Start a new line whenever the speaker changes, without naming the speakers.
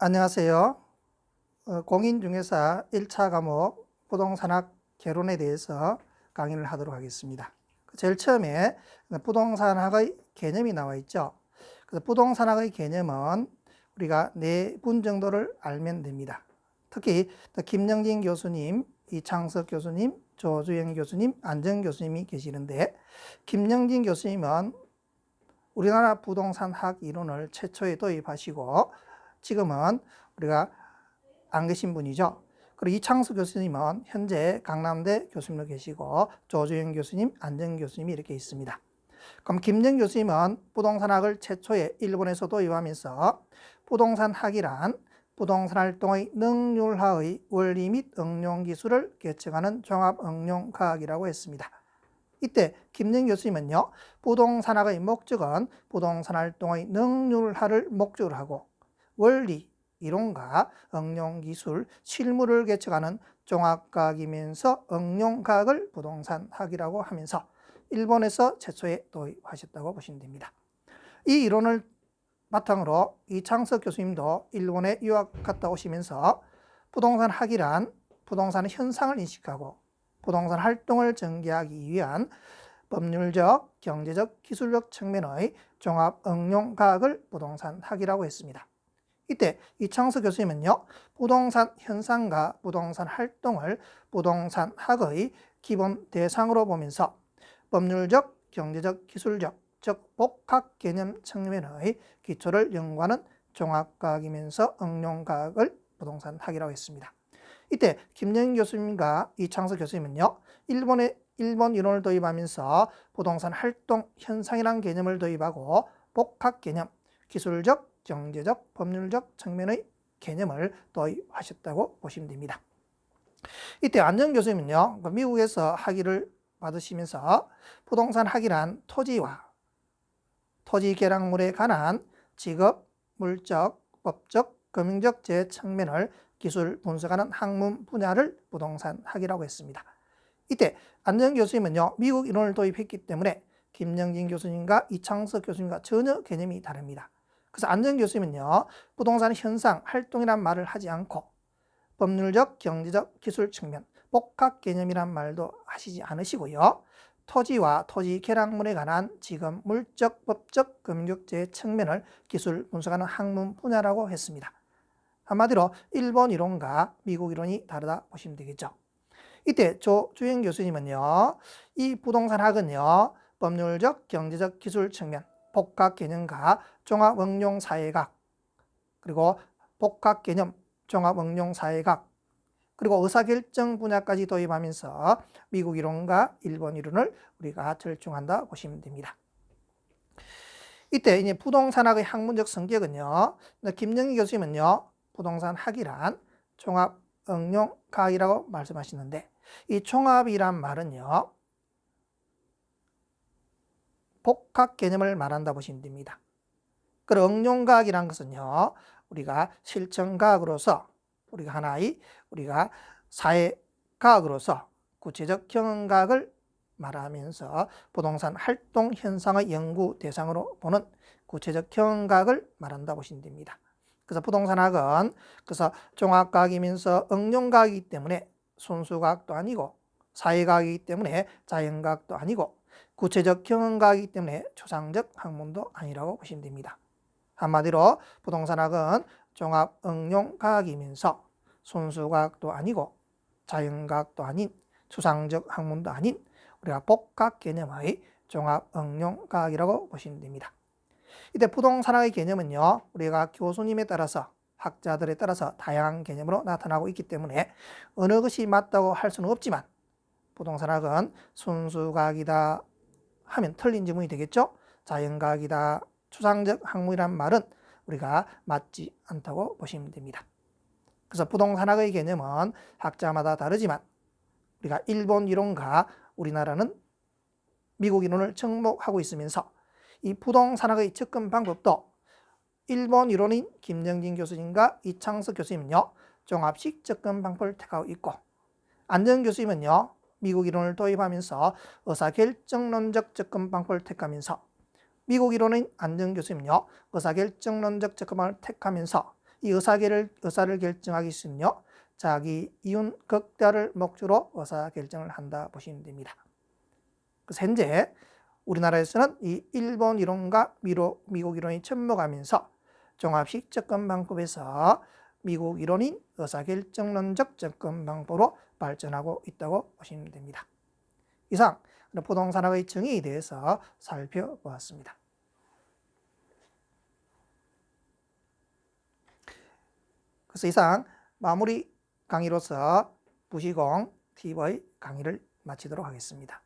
안녕하세요. 공인중개사 1차 과목 부동산학 개론에 대해서 강의를 하도록 하겠습니다. 제일 처음에 부동산학의 개념이 나와 있죠. 그래서 부동산학의 개념은 우리가 4분 정도를 알면 됩니다. 특히 김영진 교수님, 이창석 교수님, 조주영 교수님, 안정 교수님이 계시는데, 김영진 교수님은 우리나라 부동산학 이론을 최초에 도입하시고 지금은 우리가 안 계신 분이죠. 그리고 이창수 교수님은 현재 강남대 교수님으로 계시고 조주영 교수님, 안정 교수님이 이렇게 있습니다. 그럼 김정 교수님은 부동산학을 최초에 일본에서 도입하면서 부동산학이란 부동산 활동의 능률화의 원리 및 응용 기술을 개척하는 종합 응용과학이라고 했습니다. 이때 김정 교수님은요, 부동산학의 목적은 부동산 활동의 능률화를 목적으로 하고 원리, 이론과 응용기술, 실무를 개척하는 종합과학이면서 응용과학을 부동산학이라고 하면서 일본에서 최초에 도입하셨다고 보시면 됩니다. 이 이론을 바탕으로 이창석 교수님도 일본에 유학 갔다 오시면서 부동산학이란 부동산 현상을 인식하고 부동산 활동을 전개하기 위한 법률적, 경제적, 기술적 측면의 종합 응용과학을 부동산학이라고 했습니다. 이때 이창석 교수님은요, 부동산 현상과 부동산 활동을 부동산학의 기본 대상으로 보면서 법률적, 경제적, 기술적, 즉 복합 개념 측면의 기초를 연구하는 종합과학이면서 응용과학을 부동산학이라고 했습니다. 이때 김영 교수님과 이창석 교수님은요, 일본 이론을 도입하면서 부동산 활동 현상이라는 개념을 도입하고 복합 개념, 기술적, 경제적, 법률적 측면의 개념을 도입하셨다고 보시면 됩니다. 이때 안정 교수님은요, 미국에서 학위를 받으시면서 부동산 학이란 토지와 토지 계량물에 관한 지급, 물적, 법적, 금융적 제 측면을 기술 분석하는 학문 분야를 부동산학이라고 했습니다. 이때 안정 교수님은요, 미국 이론을 도입했기 때문에 김영진 교수님과 이창석 교수님과 전혀 개념이 다릅니다. 그래서 안정 교수님은요, 부동산 현상, 활동이란 말을 하지 않고 법률적, 경제적, 기술 측면, 복합 개념이란 말도 하시지 않으시고요, 토지와 토지 계량물에 관한 지금 물적, 법적, 금융적 제 측면을 기술 분석하는 학문 분야라고 했습니다. 한마디로 일본 이론과 미국 이론이 다르다 보시면 되겠죠. 이때 조주영 교수님은요, 이 부동산학은요, 법률적, 경제적, 기술 측면, 복합 개념과 종합 응용 사회학, 그리고 복합 개념, 종합 응용 사회학, 그리고 의사결정 분야까지 도입하면서 미국 이론과 일본 이론을 우리가 절충한다 보시면 됩니다. 이때 이제 부동산학의 학문적 성격은요, 김영희 교수님은요, 부동산 학이란 종합 응용 과학이라고 말씀하시는데, 이 종합이란 말은요, 복합 개념을 말한다 보시면 됩니다. 그리고 응용과학이란 것은요, 우리가 실천과학으로서 우리가 하나의 우리가 사회과학으로서 구체적 경험과학을 말하면서 부동산 활동 현상의 연구 대상으로 보는 구체적 경험과학을 말한다 보시면 됩니다. 그래서 부동산학은 그래서 종합과학이면서 응용과학이기 때문에 순수과학도 아니고 사회과학이기 때문에 자연과학도 아니고 구체적 경험과학이기 때문에 추상적 학문도 아니라고 보시면 됩니다. 한마디로 부동산학은 종합 응용과학이면서 순수과학도 아니고 자연과학도 아닌 추상적 학문도 아닌 우리가 복합 개념의 종합 응용과학이라고 보시면 됩니다. 이때 부동산학의 개념은요, 우리가 교수님에 따라서 학자들에 따라서 다양한 개념으로 나타나고 있기 때문에 어느 것이 맞다고 할 수는 없지만 부동산학은 순수과학이다 하면 틀린 지문이 되겠죠. 자연과학이다, 추상적 학문이란 말은 우리가 맞지 않다고 보시면 됩니다. 그래서 부동산학의 개념은 학자마다 다르지만 우리가 일본 이론과 우리나라는 미국 이론을 접목하고 있으면서 이 부동산학의 접근 방법도 일본 이론인 김영진 교수님과 이창석 교수님은요, 종합식 접근 방법을 택하고 있고, 안정 교수님은요, 미국 이론을 도입하면서 의사결정론적 접근 방법을 택하면서, 미국 이론인 안정 교수님은요, 의사결정론적 접근을 택하면서 이 의사를 결정하기 위해서는요, 자기 이윤 극대화를 목적으로 의사결정을 한다 보시면 됩니다. 그래서 현재 우리나라에서는 이 일본 이론과 미국 이론이 접목하면서 종합식 접근방법에서 미국 이론인 의사결정론적 접근방법으로 발전하고 있다고 보시면 됩니다. 이상 부동산학의 정의에 대해서 살펴보았습니다. 그래서 이상 마무리 강의로서 부시공 TV 강의를 마치도록 하겠습니다.